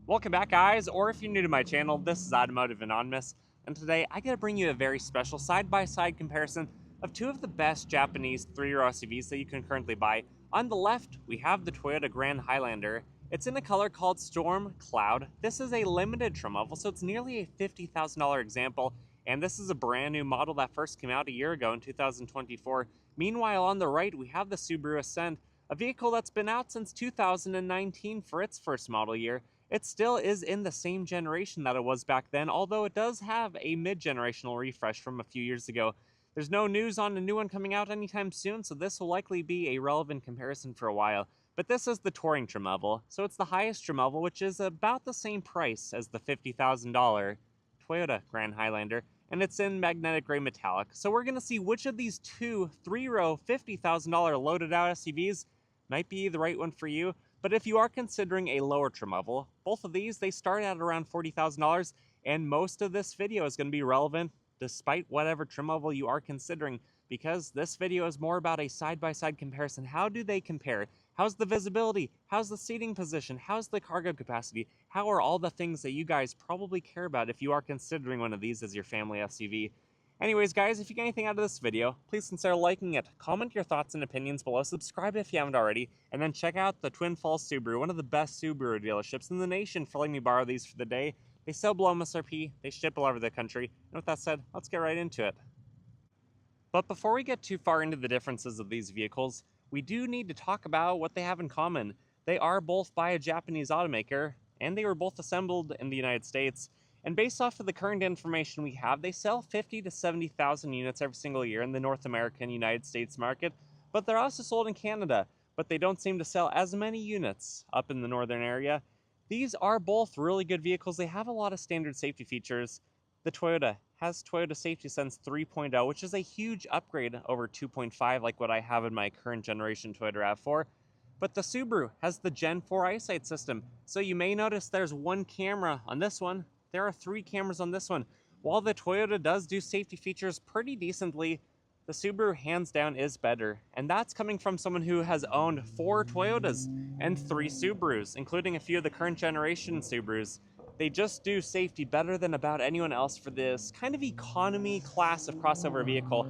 Welcome back, guys, or if you're new to my channel, this is Automotive Anonymous, and today I gotta bring you a very special side-by-side comparison of two of the best Japanese 3-row SUVs that you can currently buy. On the left, we have the Toyota Grand Highlander. It's in a color called Storm Cloud. This is a limited trim level, so it's nearly a $50,000 example, and this is a brand new model that first came out a year ago in 2024. Meanwhile, on the right, we have the Subaru Ascent, a vehicle that's been out since 2019 for its first model year. It still is in the same generation that it was back then, although it does have a mid-generational refresh from a few years ago. There's no news on a new one coming out anytime soon, so this will likely be a relevant comparison for a while. But this is the touring trim level, so it's the highest trim level, which is about the same price as the $50,000 Toyota Grand Highlander, and it's in magnetic gray metallic. So we're going to see which of these two 3-row $50,000 loaded out SUVs might be the right one for you. But if you are considering a lower trim level, both of these, they start at around $40,000, and most of this video is going to be relevant despite whatever trim level you are considering, because this video is more about a side-by-side comparison. How do they compare? How's the visibility? How's the seating position? How's the cargo capacity? How are all the things that you guys probably care about if you are considering one of these as your family SUV? Anyways, guys, if you get anything out of this video, please consider liking it, comment your thoughts and opinions below, subscribe if you haven't already, and then check out the Twin Falls Subaru, one of the best Subaru dealerships in the nation, for letting me borrow these for the day. They sell below MSRP, they ship all over the country, and with that said, let's get right into it. But before we get too far into the differences of these vehicles, we do need to talk about what they have in common. They are both by a Japanese automaker, and they were both assembled in the United States. And based off of the current information we have, they sell 50 to 70,000 units every single year in the North American United States market, but they're also sold in Canada, but they don't seem to sell as many units up in the northern area. These are both really good vehicles. They have a lot of standard safety features. The Toyota has Toyota Safety Sense 3.0, which is a huge upgrade over 2.5 like what I have in my current generation Toyota RAV4. But the Subaru has the Gen 4 eyesight system, so you may notice there's one camera on this one. There are 3 cameras on this one. While the Toyota does do safety features pretty decently, the Subaru hands down is better. And that's coming from someone who has owned 4 Toyotas and 3 Subarus, including a few of the current generation Subarus. They just do safety better than about anyone else for this kind of economy class of crossover vehicle.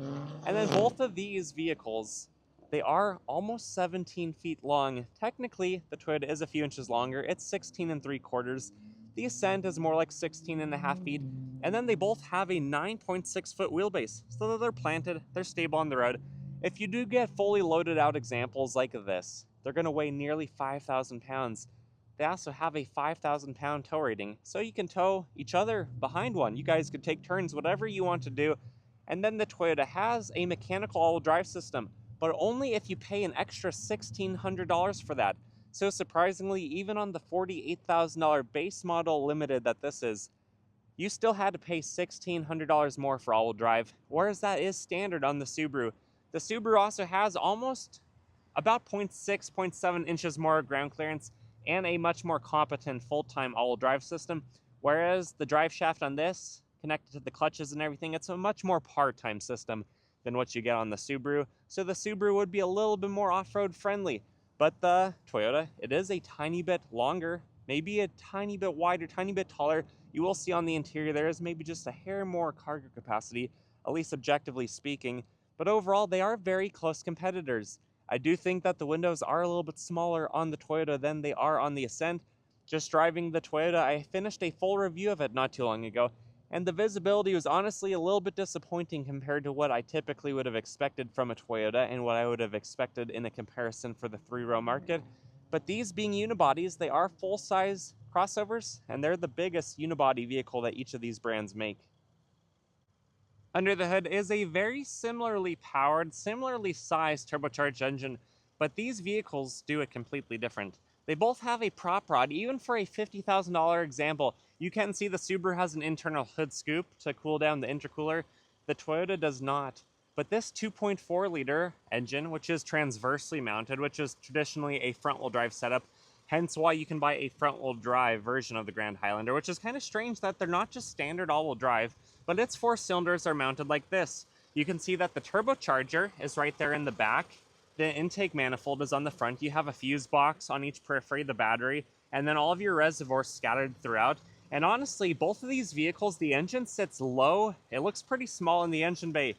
And then both of these vehicles, they are almost 17 feet long. Technically, the Toyota is a few inches longer. It's 16 3/4. The Ascent is more like 16.5 feet, and then they both have a 9.6 foot wheelbase, so that they're planted, they're stable on the road. If you do get fully loaded out examples like this, they're going to weigh nearly 5,000 pounds. They also have a 5,000 pound tow rating, so you can tow each other behind one. You guys could take turns, whatever you want to do. And then the Toyota has a mechanical all-wheel drive system, but only if you pay an extra $1,600 for that. So surprisingly, even on the $48,000 base model limited that this is, you still had to pay $1,600 more for all-wheel drive, whereas that is standard on the Subaru. The Subaru also has almost about 0.6, 0.7 inches more ground clearance and a much more competent full-time all-wheel drive system, whereas the drive shaft on this, connected to the clutches and everything, it's a much more part-time system than what you get on the Subaru. So the Subaru would be a little bit more off-road friendly. But the Toyota, it is a tiny bit longer, maybe a tiny bit wider, tiny bit taller. You will see on the interior there is maybe just a hair more cargo capacity, at least objectively speaking. But overall, they are very close competitors. I do think that the windows are a little bit smaller on the Toyota than they are on the Ascent. Just driving the Toyota, I finished a full review of it not too long ago, and the visibility was honestly a little bit disappointing compared to what I typically would have expected from a Toyota and what I would have expected in a comparison for the 3-row market. But these being unibodies, they are full-size crossovers, and they're the biggest unibody vehicle that each of these brands make. Under the hood is a very similarly powered, similarly sized turbocharged engine, but these vehicles do it completely different. They both have a prop rod. Even for a $50,000 example, you can see the Subaru has an internal hood scoop to cool down the intercooler. The Toyota does not. But this 2.4 liter engine, which is transversely mounted, which is traditionally a front-wheel drive setup, hence why you can buy a front-wheel drive version of the Grand Highlander, which is kind of strange that they're not just standard all-wheel drive, but its 4 cylinders are mounted like this. You can see that the turbocharger is right there in the back. The intake manifold is on the front. You have a fuse box on each periphery, the battery, and then all of your reservoirs scattered throughout. And honestly, both of these vehicles, the engine sits low. It looks pretty small in the engine bay.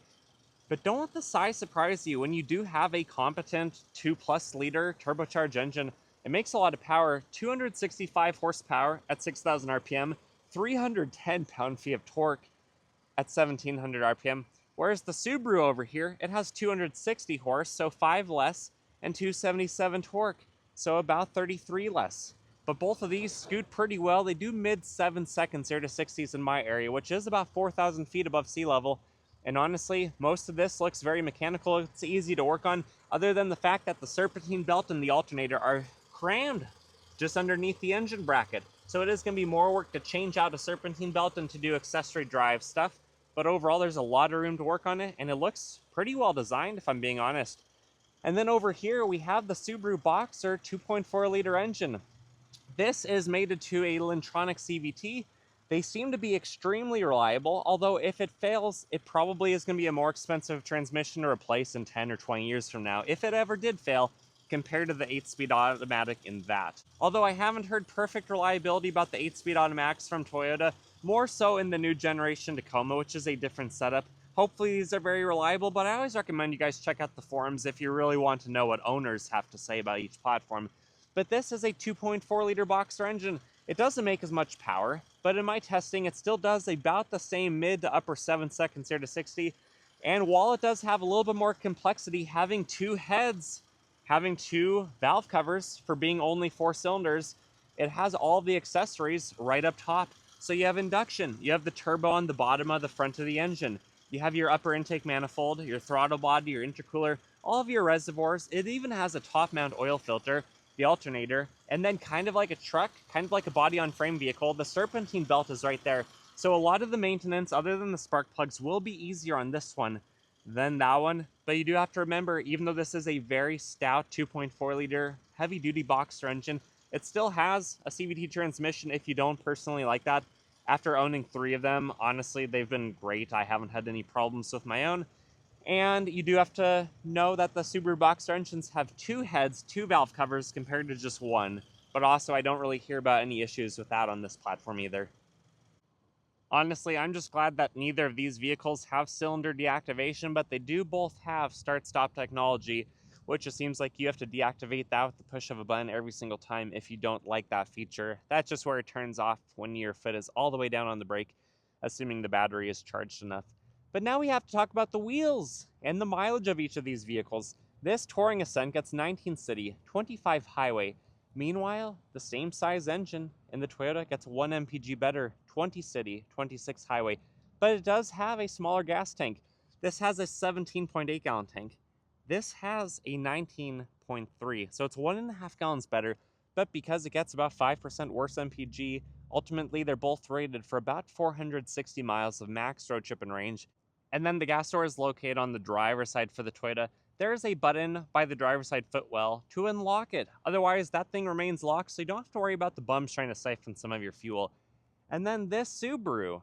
But don't let the size surprise you. When you do have a competent 2+ liter turbocharged engine, it makes a lot of power. 265 horsepower at 6,000 RPM, 310 pound-feet of torque at 1,700 RPM. Whereas the Subaru over here, it has 260 horse, so 5 less, and 277 torque, so about 33 less. But both of these scoot pretty well. They do mid 7 seconds 0 to 60s in my area, which is about 4,000 feet above sea level. And honestly, most of this looks very mechanical. It's easy to work on, other than the fact that the serpentine belt and the alternator are crammed just underneath the engine bracket. So it is going to be more work to change out a serpentine belt and to do accessory drive stuff. But overall, there's a lot of room to work on it, and it looks pretty well designed, if I'm being honest. And then over here, we have the Subaru Boxer 2.4 liter engine. This is mated to a Lintronic CVT. They seem to be extremely reliable, although if it fails, it probably is going to be a more expensive transmission to replace in 10 or 20 years from now, if it ever did fail, compared to the 8-speed automatic in that. Although I haven't heard perfect reliability about the 8-speed automatics from Toyota, more so in the new generation Tacoma, which is a different setup. Hopefully these are very reliable, but I always recommend you guys check out the forums if you really want to know what owners have to say about each platform. But this is a 2.4 liter Boxer engine. It doesn't make as much power, but in my testing, it still does about the same mid to upper 7 seconds 0 to 60. And while it does have a little bit more complexity, having 2 heads, having 2 valve covers for being only 4 cylinders, it has all the accessories right up top. So you have induction, you have the turbo on the bottom of the front of the engine, you have your upper intake manifold, your throttle body, your intercooler, all of your reservoirs. It even has a top mount oil filter, the alternator, and then kind of like a truck, kind of like a body-on-frame vehicle, the serpentine belt is right there. So a lot of the maintenance, other than the spark plugs, will be easier on this one than that one. But you do have to remember, even though this is a very stout 2.4 liter heavy-duty Boxer engine, it still has a CVT transmission if you don't personally like that. After owning 3 of them, honestly, they've been great. I haven't had any problems with my own. And you do have to know that the Subaru Boxer engines have 2 heads, 2 valve covers compared to just 1. But also, I don't really hear about any issues with that on this platform either. Honestly, I'm just glad that neither of these vehicles have cylinder deactivation, but they do both have start-stop technology, which it seems like you have to deactivate that with the push of a button every single time if you don't like that feature. That's just where it turns off when your foot is all the way down on the brake, assuming the battery is charged enough. But now we have to talk about the wheels and the mileage of each of these vehicles. This Touring Ascent gets 19 city, 25 highway. Meanwhile, the same size engine in the Toyota gets 1 mpg better, 20 city, 26 highway. But it does have a smaller gas tank. This has a 17.8 gallon tank. This has a 19.3, so it's 1.5 gallons better, but because it gets about 5% worse mpg, ultimately they're both rated for about 460 miles of max road trip and range. And then the gas door is located on the driver's side for the Toyota. There is a button by the driver's side footwell to unlock it. Otherwise, that thing remains locked, so you don't have to worry about the bums trying to siphon some of your fuel. And then this Subaru,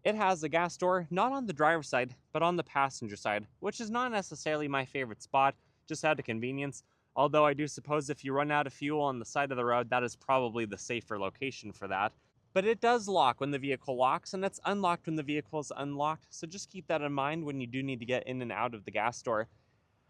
it has a gas door not on the driver's side, but on the passenger side, which is not necessarily my favorite spot, just out of convenience. Although I do suppose if you run out of fuel on the side of the road, that is probably the safer location for that. But it does lock when the vehicle locks, and it's unlocked when the vehicle is unlocked, so just keep that in mind when you do need to get in and out of the gas door.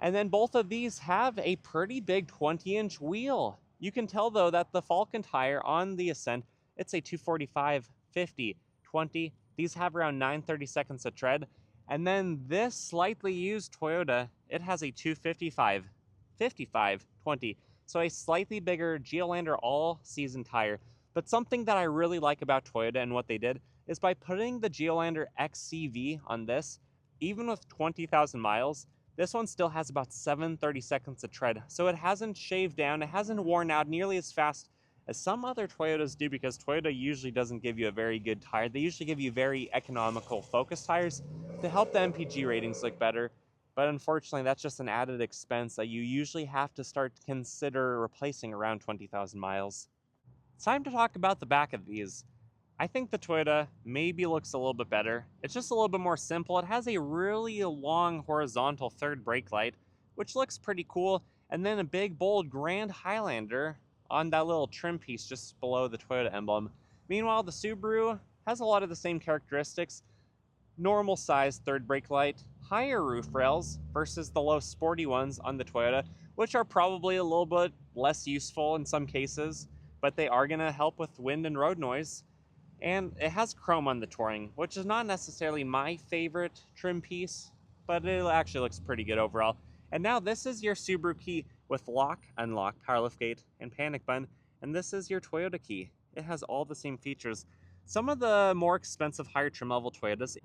And then both of these have a pretty big 20-inch wheel. You can tell, though, that the Falcon tire on the Ascent, it's a 245, 50, 20. These have around 930 seconds of tread. And then this slightly used Toyota, it has a 255, 55, 20. So a slightly bigger Highlander all-season tire. But something that I really like about Toyota and what they did is by putting the Highlander XCV on this, even with 20,000 miles, this one still has about 730 seconds of tread. So it hasn't shaved down, it hasn't worn out nearly as fast as some other Toyotas do, because Toyota usually doesn't give you a very good tire. They usually give you very economical Focus tires to help the MPG ratings look better. But unfortunately, that's just an added expense that you usually have to start to consider replacing around 20,000 miles. It's time to talk about the back of these. I think the Toyota maybe looks a little bit better. It's just a little bit more simple. It has a really long horizontal third brake light, which looks pretty cool, and then a big, bold Grand Highlander on that little trim piece just below the Toyota emblem. Meanwhile, the Subaru has a lot of the same characteristics. Normal size third brake light, higher roof rails versus the low sporty ones on the Toyota, which are probably a little bit less useful in some cases, but they are going to help with wind and road noise. And it has chrome on the Touring, which is not necessarily my favorite trim piece, but it actually looks pretty good overall. And now this is your Subaru key with lock, unlock, power liftgate, and panic button. And this is your Toyota key. It has all the same features. Some of the more expensive higher trim level Toyotas,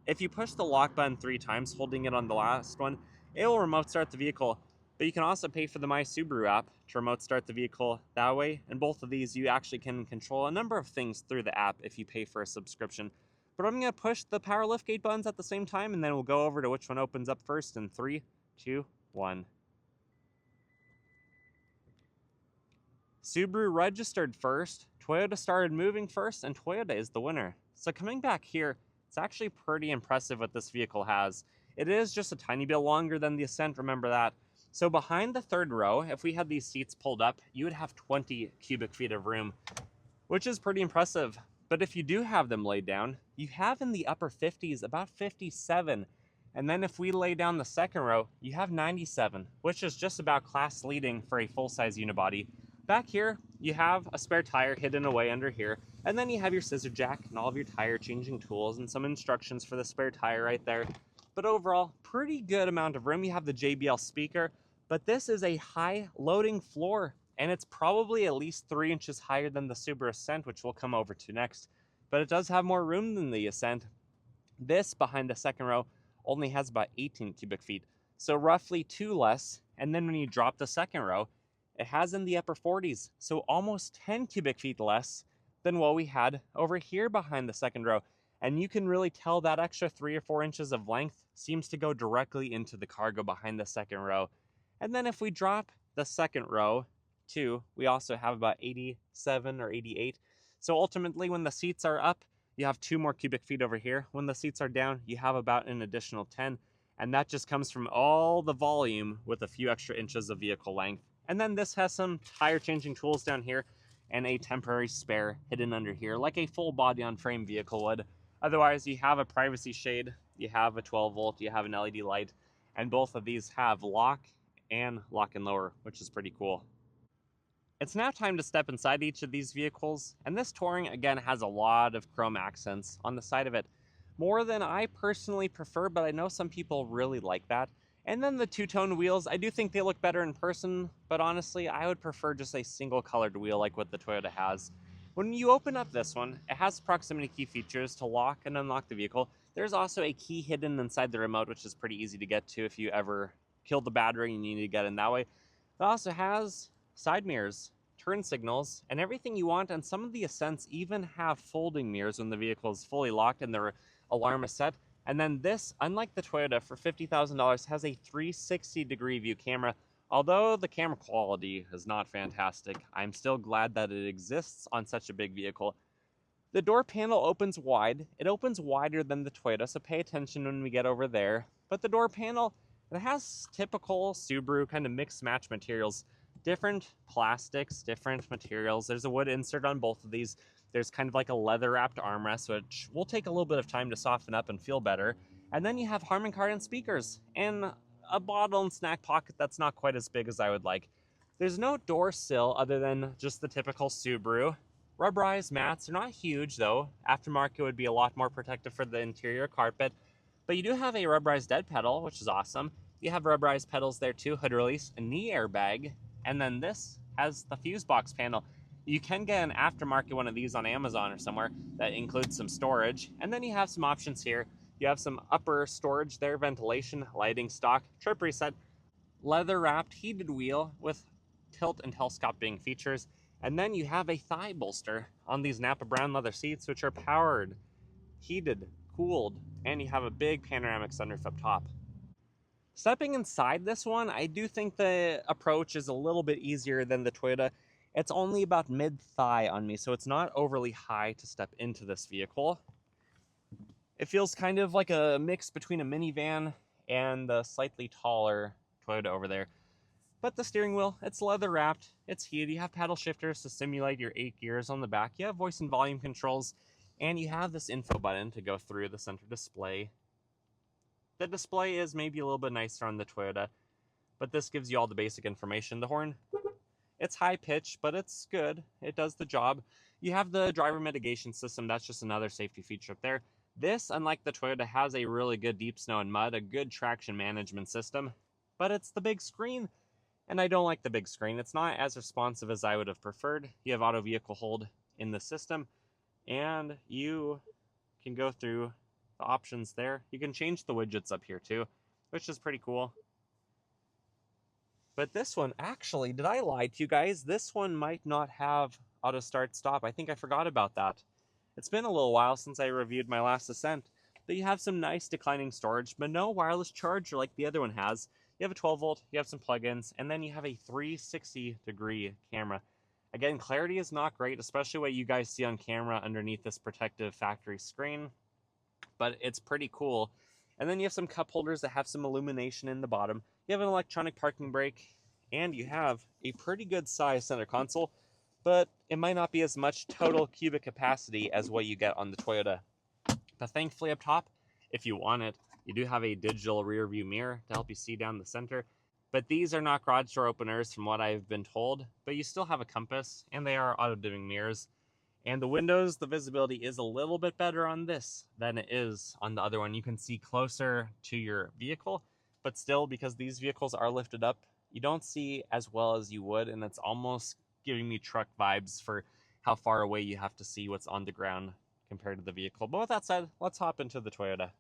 if you push the lock button 3 times, holding it on the last one, it will remote start the vehicle. But you can also pay for the My Subaru app to remote start the vehicle that way. And both of these, you actually can control a number of things through the app if you pay for a subscription. But I'm going to push the power liftgate buttons at the same time, and then we'll go over to which one opens up first in 3, 2, 1. Subaru registered first, Toyota started moving first, and Toyota is the winner. So coming back here, it's actually pretty impressive what this vehicle has. It is just a tiny bit longer than the Ascent, remember that. So behind the third row, if we had these seats pulled up, you would have 20 cubic feet of room, which is pretty impressive. But if you do have them laid down, you have in the upper 50s, about 57. And then if we lay down the second row, you have 97, which is just about class leading for a full-size unibody. Back here, you have a spare tire hidden away under here, and then you have your scissor jack and all of your tire changing tools and some instructions for the spare tire right there. But overall, pretty good amount of room. You have the JBL speaker, but this is a high loading floor, and it's probably at least 3 inches higher than the Subaru Ascent, which we'll come over to next. But it does have more room than the Ascent. This, behind the second row, only has about 18 cubic feet, so roughly 2 less. And then when you drop the second row, it has in the upper 40s, so almost 10 cubic feet less than what we had over here behind the second row. And you can really tell that extra 3 or 4 inches of length seems to go directly into the cargo behind the second row. And then if we drop the second row too, we also have about 87 or 88. So ultimately, when the seats are up, you have 2 more cubic feet over here. When the seats are down, you have about an additional 10. And that just comes from all the volume with a few extra inches of vehicle length. And then this has some tire changing tools down here and a temporary spare hidden under here, like a full body on frame vehicle would. Otherwise, you have a privacy shade, you have a 12 volt, you have an LED light, and both of these have lock and lower, which is pretty cool. It's now time to step inside each of these vehicles, and this Touring again has a lot of chrome accents on the side of it. More than I personally prefer, but I know some people really like that. And then the two-tone wheels, I do think they look better in person, but honestly, I would prefer just a single colored wheel like what the Toyota has. When you open up this one, it has proximity key features to lock and unlock the vehicle. There's also a key hidden inside the remote, which is pretty easy to get to if you ever kill the battery and you need to get in that way. It also has side mirrors, turn signals, and everything you want, and some of the Ascents even have folding mirrors when the vehicle is fully locked and their alarm is set. And then this, unlike the Toyota, for $50,000 has a 360-degree view camera. Although the camera quality is not fantastic, I'm still glad that it exists on such a big vehicle. The door panel opens wide. It opens wider than the Toyota, so pay attention when we get over there. But the door panel, it has typical Subaru kind of mixed match materials. Different plastics, different materials. There's a wood insert on both of these. There's kind of like a leather-wrapped armrest, which will take a little bit of time to soften up and feel better. And then you have Harman Kardon speakers and a bottle and snack pocket that's not quite as big as I would like. There's no door sill other than just the typical Subaru. Rubberized mats are not huge though. Aftermarket would be a lot more protective for the interior carpet. But you do have a rubberized dead pedal, which is awesome. You have rubberized pedals there too, hood release, a knee airbag, and then this has the fuse box panel. You can get an aftermarket one of these on Amazon or somewhere that includes some storage. And then you have some options here. You have some upper storage there, ventilation, lighting, stock, trip reset, leather wrapped heated wheel with tilt and telescoping features. And then you have a thigh bolster on these Napa brown leather seats, which are powered, heated, cooled, and you have a big panoramic sunroof up top. Stepping inside this one, I do think the approach is a little bit easier than the Toyota. It's only about mid-thigh on me, so it's not overly high to step into this vehicle. It feels kind of like a mix between a minivan and the slightly taller Toyota over there. But the steering wheel, it's leather wrapped, it's heated, you have paddle shifters to simulate your 8 gears on the back, you have voice and volume controls, and you have this info button to go through the center display. The display is maybe a little bit nicer on the Toyota, but this gives you all the basic information. The horn, it's high pitched, but it's good. It does the job. You have the driver mitigation system. That's just another safety feature up there. This, unlike the Toyota, has a really good deep snow and mud, a good traction management system, but it's the big screen, and I don't like the big screen. It's not as responsive as I would have preferred. You have auto vehicle hold in the system, and you can go through the options there. You can change the widgets up here too, which is pretty cool. But this one, actually, did I lie to you guys? This one might not have auto start stop. I think I forgot about that. It's been a little while since I reviewed my last Ascent, but you have some nice declining storage, but no wireless charger like the other one has. You have a 12 volt, you have some plugins, and then you have a 360-degree camera. Again, clarity is not great, especially what you guys see on camera underneath this protective factory screen, but it's pretty cool. And then you have some cup holders that have some illumination in the bottom. You have an electronic parking brake, and you have a pretty good size center console, but it might not be as much total cubic capacity as what you get on the Toyota. But thankfully up top, if you want it, you do have a digital rear view mirror to help you see down the center. But these are not garage door openers from what I've been told, but you still have a compass, and they are auto-dimming mirrors. And the windows, the visibility is a little bit better on this than it is on the other one. You can see closer to your vehicle, but still, because these vehicles are lifted up, you don't see as well as you would, and it's almost giving me truck vibes for how far away you have to see what's on the ground compared to the vehicle. But with that said, let's hop into the Toyota.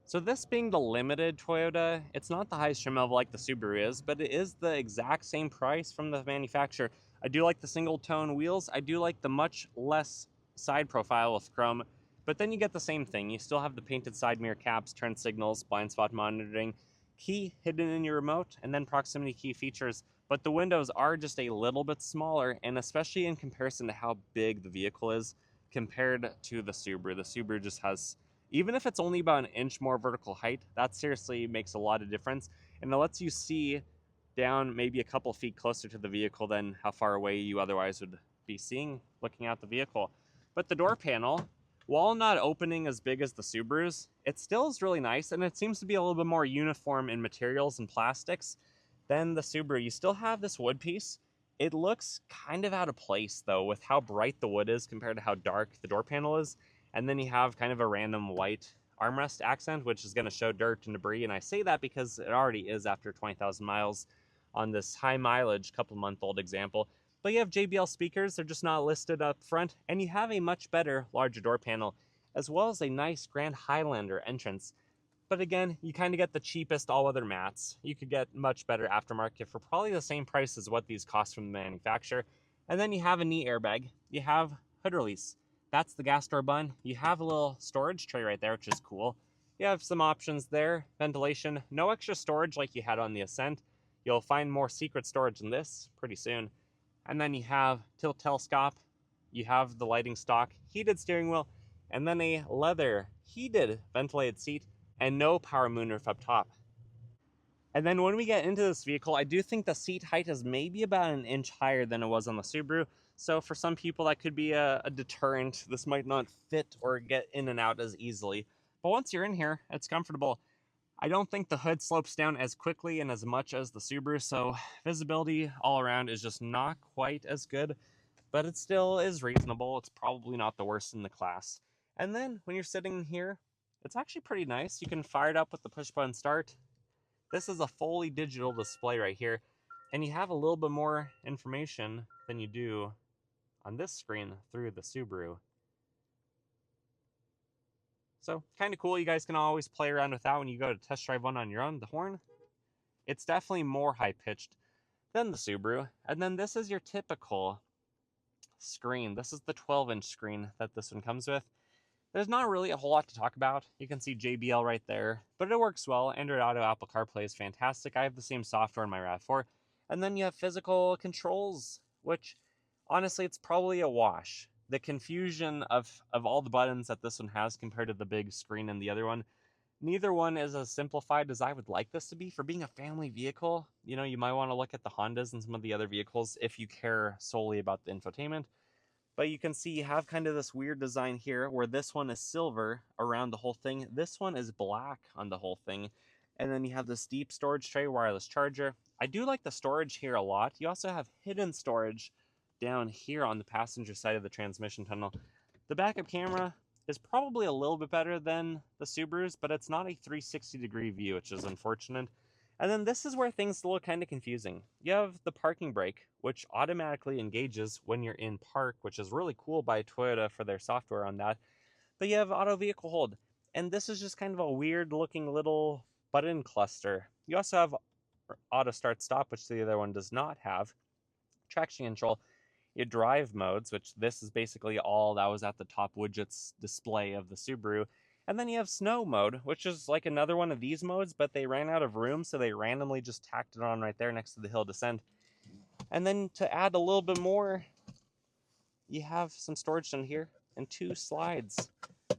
So this being the limited Toyota, it's not the highest trim level like the Subaru is, but it is the exact same price from the manufacturer. I do like the single tone wheels. I do like the much less side profile with chrome, but then you get the same thing. You still have the painted side mirror caps, turn signals, blind spot monitoring, key hidden in your remote, and then proximity key features. But the windows are just a little bit smaller, and especially in comparison to how big the vehicle is compared to the Subaru. The Subaru just has, even if it's only about an inch more vertical height, that seriously makes a lot of difference. And it lets you see down maybe a couple feet closer to the vehicle than how far away you otherwise would be seeing looking at the vehicle. But the door panel, while not opening as big as the Subarus, it still is really nice, and it seems to be a little bit more uniform in materials and plastics than the Subaru. You still have this wood piece. It looks kind of out of place though with how bright the wood is compared to how dark the door panel is. And then you have kind of a random white armrest accent, which is going to show dirt and debris. And I say that because it already is after 20,000 miles on this high mileage, couple-month-old example. But you have JBL speakers. They're just not listed up front. And you have a much better, larger door panel, as well as a nice Grand Highlander entrance. But again, you kind of get the cheapest all-weather mats. You could get much better aftermarket for probably the same price as what these cost from the manufacturer. And then you have a knee airbag. You have hood release. That's the gas door button. You have a little storage tray right there, which is cool. You have some options there. Ventilation, no extra storage like you had on the Ascent. You'll find more secret storage in this pretty soon. And then you have tilt telescope. You have the lighting stock, heated steering wheel, and then a leather heated ventilated seat, and no power moonroof up top. And then when we get into this vehicle, I do think the seat height is maybe about an inch higher than it was on the Subaru. So for some people that could be a deterrent. This might not fit or get in and out as easily. But once you're in here, it's comfortable. I don't think the hood slopes down as quickly and as much as the Subaru, so visibility all around is just not quite as good, but it still is reasonable. It's probably not the worst in the class. And then when you're sitting here, it's actually pretty nice. You can fire it up with the push button start. This is a fully digital display right here, and you have a little bit more information than you do on this screen through the Subaru. So kind of cool. You guys can always play around with that when you go to test drive one on your own. The horn, it's definitely more high-pitched than the Subaru. And then this is your typical screen. This is the 12-inch screen that this one comes with. There's not really a whole lot to talk about. You can see JBL right there, but it works well. Android Auto, Apple CarPlay is fantastic. I have the same software in my RAV4. And then you have physical controls, which honestly, it's probably a wash. The confusion of all the buttons that this one has compared to the big screen and the other one, Neither one is as simplified as I would like this to be. For being a family vehicle, you know, you might want to look at the Hondas and some of the other vehicles if you care solely about the infotainment. But you can see you have kind of this weird design here where this one is silver around the whole thing. This one is black on the whole thing. And then you have this deep storage tray, wireless charger. I do like the storage here a lot. You also have hidden storage down here on the passenger side of the transmission tunnel. The backup camera is probably a little bit better than the Subarus, but it's not a 360-degree view, which is unfortunate. And then this is where things look kind of confusing. You have the parking brake, which automatically engages when you're in park, which is really cool by Toyota for their software on that. But you have auto vehicle hold, and this is just kind of a weird looking little button cluster. You also have auto start stop, which the other one does not have. Traction control. Your drive modes, which this is basically all that was at the top widgets display of the Subaru. And then you have snow mode, which is like another one of these modes, but they ran out of room, so they randomly just tacked it on right there next to the hill descent. And then to add a little bit more, you have some storage down here and 2 slides.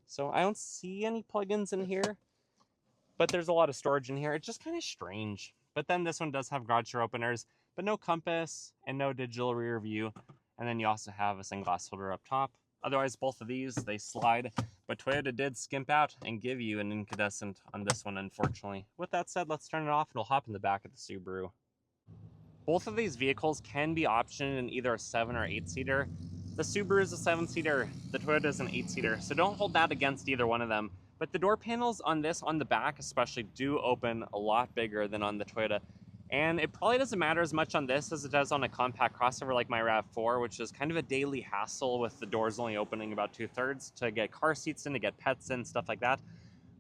So I don't see any plugins in here, but there's a lot of storage in here. It's just kind of strange. But then this one does have garage door openers, but no compass and no digital rear view. And then you also have a sunglass holder up top. Otherwise, both of these, they slide. But Toyota did skimp out and give you an incandescent on this one, unfortunately. With that said, let's turn it off and we'll hop in the back of the Subaru. Both of these vehicles can be optioned in either a 7 or 8-seater. The Subaru is a 7-seater, the Toyota is an 8-seater, so don't hold that against either one of them. But the door panels on this, on the back especially, do open a lot bigger than on the Toyota. And it probably doesn't matter as much on this as it does on a compact crossover like my RAV4, which is kind of a daily hassle with the doors only opening about 2/3 to get car seats in, to get pets in, stuff like that.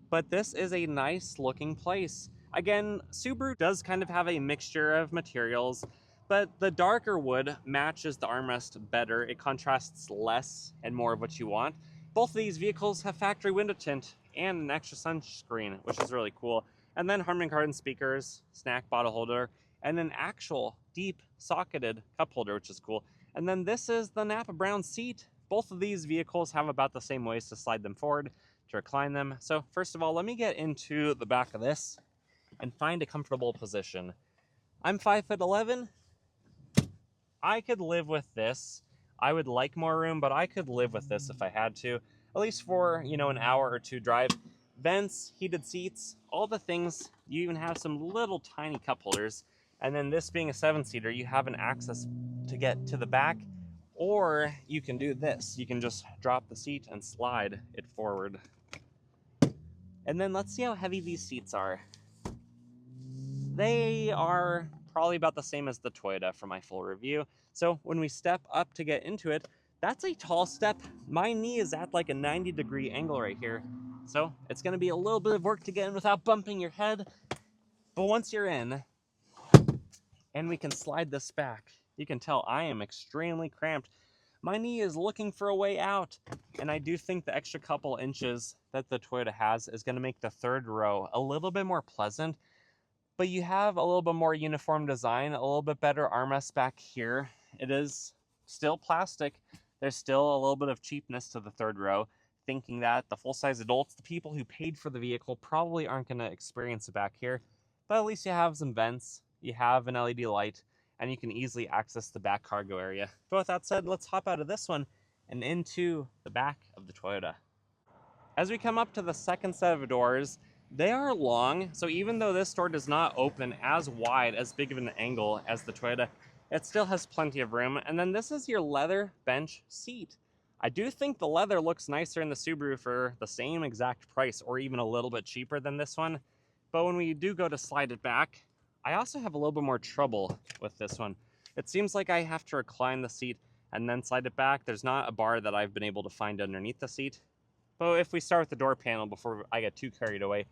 But this is a nice looking place. Again, Subaru does kind of have a mixture of materials, but the darker wood matches the armrest better. It contrasts less and more of what you want. Both of these vehicles have factory window tint and an extra sunscreen, which is really cool. And then Harman Kardon speakers, snack bottle holder, and an actual deep socketed cup holder, which is cool. And then this is the Napa Brown seat. Both of these vehicles have about the same ways to slide them forward, to recline them. So first of all, let me get into the back of this and find a comfortable position. I'm 5'11". I could live with this. I would like more room, but I could live with this if I had to, at least for, you know, an hour or two drive. Vents, heated seats, all the things. You even have some little tiny cup holders. And then this being a 7-seater, you have an access to get to the back, or you can do this. You can just drop the seat and slide it forward. And then let's see how heavy these seats are. They are probably about the same as the Toyota for my full review. So when we step up to get into it, that's a tall step. My knee is at like a 90-degree angle right here. So it's gonna be a little bit of work to get in without bumping your head. But once you're in, and we can slide this back, you can tell I am extremely cramped. My knee is looking for a way out. And I do think the extra couple inches that the Toyota has is gonna make the third row a little bit more pleasant. But you have a little bit more uniform design, a little bit better armrest back here. It is still plastic. There's still a little bit of cheapness to the third row, thinking that the full-size adults, the people who paid for the vehicle, probably aren't going to experience it back here. But at least you have some vents, you have an LED light, and you can easily access the back cargo area. But with that said, let's hop out of this one and into the back of the Toyota. As we come up to the second set of doors, they are long, so even though this door does not open as wide, as big of an angle as the Toyota, it still has plenty of room. And then this is your leather bench seat. I do think the leather looks nicer in the Subaru for the same exact price, or even a little bit cheaper than this one. But when we do go to slide it back, I also have a little bit more trouble with this one. It seems like I have to recline the seat and then slide it back. There's not a bar that I've been able to find underneath the seat. But if we start with the door panel before I get too carried away,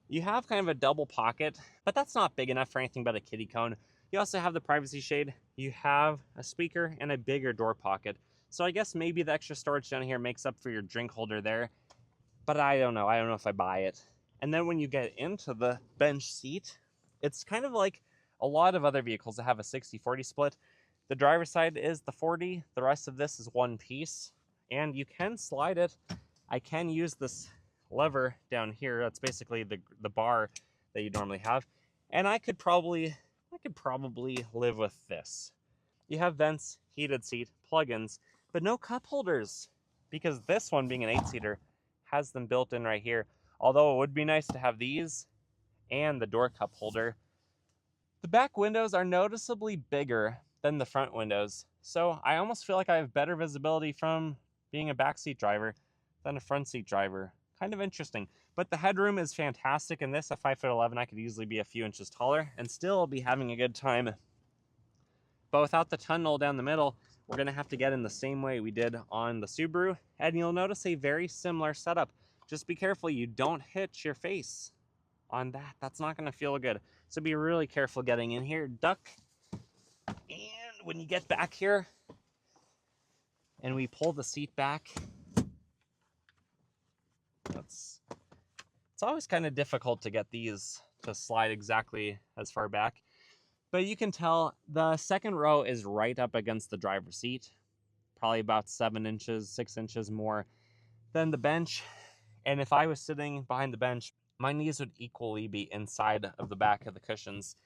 you have kind of a double pocket, but that's not big enough for anything but a kiddie cone. You also have the privacy shade, you have a speaker, and a bigger door pocket. So I guess maybe the extra storage down here makes up for your drink holder there, but I don't know if I buy it. And then when you get into the bench seat, it's kind of like a lot of other vehicles that have a 60-40 split. The driver's side is the 40, the rest of this is one piece, and you can slide it. I can use this lever down here. That's basically the bar that you normally have. And I could probably live with this. You have vents, heated seat, plugins, but no cup holders, because this one, being an 8-seater, has them built in right here. Although it would be nice to have these and the door cup holder. The back windows are noticeably bigger than the front windows, so I almost feel like I have better visibility from being a backseat driver than a front seat driver. Kind of interesting. But the headroom is fantastic in this. At 5'11", I could easily be a few inches taller and still be having a good time. But without the tunnel down the middle, we're going to have to get in the same way we did on the Subaru, and you'll notice a very similar setup. Just be careful you don't hit your face on that. That's not going to feel good. So be really careful getting in here. Duck. And when you get back here and we pull the seat back, it's always kind of difficult to get these to slide exactly as far back. But you can tell the second row is right up against the driver's seat, probably about 7 inches, 6 inches more than the bench. And if I was sitting behind the bench, my knees would equally be inside of the back of the cushions,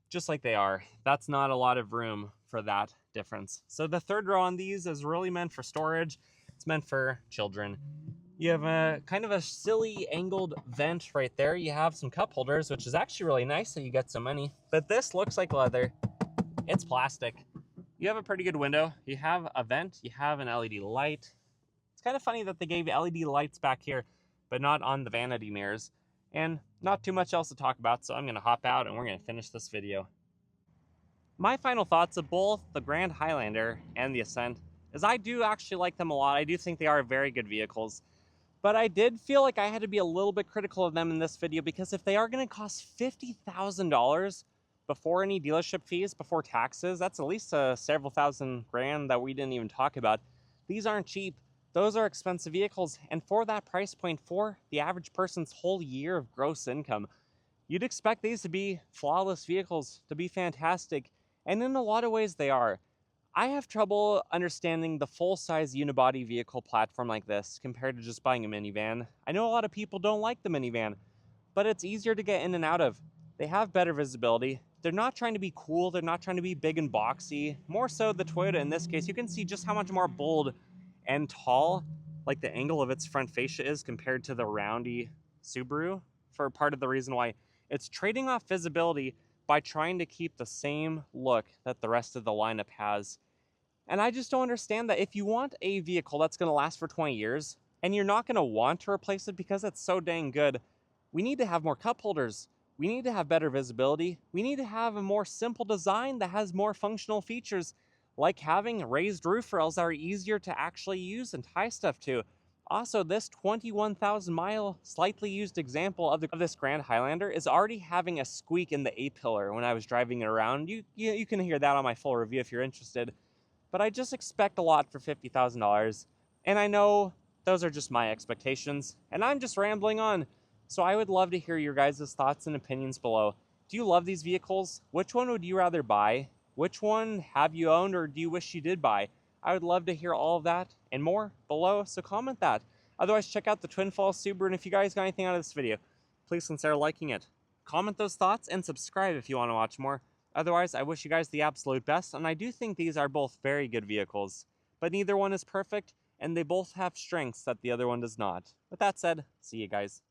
just like they are. That's not a lot of room for that difference. So the third row on these is really meant for storage. It's meant for children. You have a kind of a silly angled vent right there. You have some cup holders, which is actually really nice that you get so many. But this looks like leather. It's plastic. You have a pretty good window. You have a vent. You have an LED light. It's kind of funny that they gave LED lights back here, but not on the vanity mirrors. And not too much else to talk about, so I'm going to hop out and we're going to finish this video. My final thoughts of both the Grand Highlander and the Ascent is I do actually like them a lot. I do think they are very good vehicles. But I did feel like I had to be a little bit critical of them in this video, because if they are going to cost $50,000 before any dealership fees, before taxes, that's at least several thousand grand that we didn't even talk about. These aren't cheap. Those are expensive vehicles. And for that price point, for the average person's whole year of gross income, you'd expect these to be flawless vehicles, to be fantastic. And in a lot of ways they are. I have trouble understanding the full-size unibody vehicle platform like this compared to just buying a minivan. I know a lot of people don't like the minivan, but it's easier to get in and out of. They have better visibility. They're not trying to be cool. They're not trying to be big and boxy. More so the Toyota in this case, you can see just how much more bold and tall, like the angle of its front fascia is compared to the roundy Subaru, for part of the reason why it's trading off visibility by trying to keep the same look that the rest of the lineup has. And I just don't understand that. If you want a vehicle that's going to last for 20 years, and you're not going to want to replace it because it's so dang good, we need to have more cup holders. We need to have better visibility. We need to have a more simple design that has more functional features, like having raised roof rails that are easier to actually use and tie stuff to. Also, this 21,000-mile, slightly used example of this Grand Highlander is already having a squeak in the A-pillar when I was driving it around. You can hear that on my full review if you're interested. But I just expect a lot for $50,000. And I know those are just my expectations, and I'm just rambling on. So I would love to hear your guys' thoughts and opinions below. Do you love these vehicles? Which one would you rather buy? Which one have you owned, or do you wish you did buy? I would love to hear all of that and more below, so comment that. Otherwise, check out the Twin Falls Subaru, and if you guys got anything out of this video, please consider liking it. Comment those thoughts and subscribe if you want to watch more. Otherwise, I wish you guys the absolute best, and I do think these are both very good vehicles. But neither one is perfect, and they both have strengths that the other one does not. With that said, see you guys.